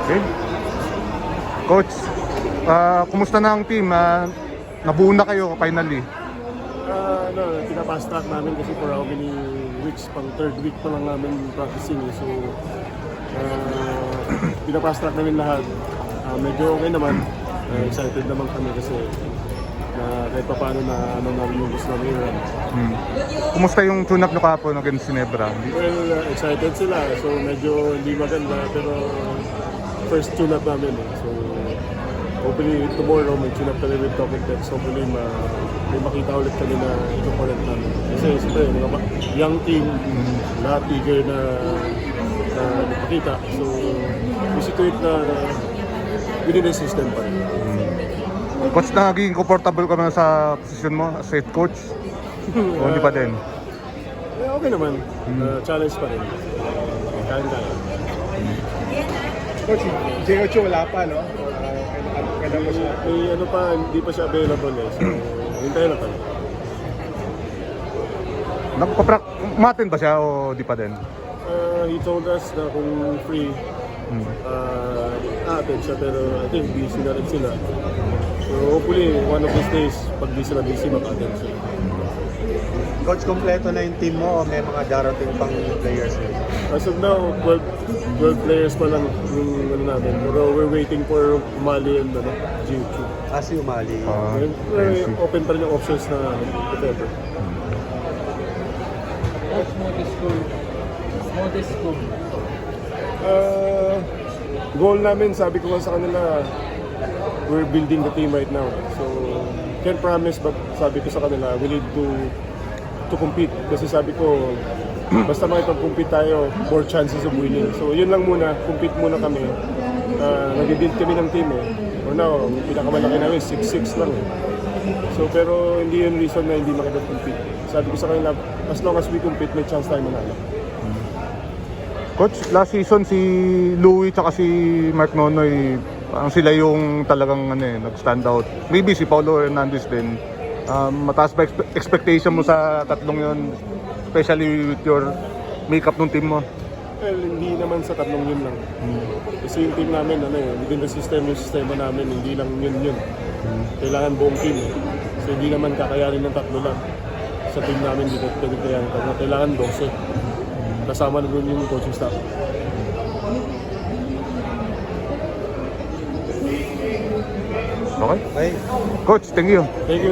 Okay. Coach, kumusta na ang team? Nabuo na kayo finally. Pinapass track namin kasi for how many weeks, pang third week pa lang namin practicing. So, pinapass track namin lahat. Medyo okay naman. Excited naman kami kasi kahit pa paano na namin yung gusto namin yun. Kumusta yung tune-up nyo kahapon against Ginebra? Well, excited sila. So, medyo hindi maganda pero first tune-up namin. So, hopefully tomorrow may tune-up kami with Talking Text. Hopefully may makita ulit kami na ito-correct namin. Kasi siyempre, mga young team, lahat eager na makita. So, we see to it na within the system pa rin. Coach, naging comfortable ka na sa position mo as head coach? O hindi pa din? Okay naman. Challenge pa rin. Kaya-kaya. Coach, J8 wala pa, no? Kailan mo siya? Hindi pa siya available eh. So, hintayin na tayo. Umatin ba siya o di pa din? He told us na kung free, aatin siya pero I think busy na rin sila. So hopefully one of these days, pag di sila busy, mag-aatin siya. Coach, kompleto na yung team mo o may mga darating pang players? As of now, 12 players pa lang yung namin. Pero we're waiting for Umali and G2. Si Umali. Open pa rin yung options na whatever. Coach, modest school. Goal namin, sabi ko sa kanila, we're building the team right now. So, can't promise but sabi ko sa kanila, we need to compete. Kasi sabi ko, basta makipag-compete tayo, more chances of winning. So, yun lang muna, compete muna kami. Nag-build kami ng team eh. For now, pinakamalaki namin, 6-6 lang eh. So, pero hindi yun reason na hindi makipag-compete. Sabi ko sa kanila, as long as we compete, may chance tayo manalo. Coach, last season si Louie tsaka si Mark Nonoy, parang sila yung talagang nag-stand out. Maybe si Paulo Hernandez din. Mataas ba expectation mo sa tatlong yun? Especially with your makeup ng team mo? Well, hindi naman sa tatlong yun lang. Kasi yung team namin, within the system, yung sistema namin, hindi lang yun. Kailangan buong team. So hindi naman kakayanin ng tatlo lang. Sa team namin, hindi pwede kayanin tatlo. Kailangan 12. Kasama na doon yung coaching staff. Okay. Coach, thank you. Thank you.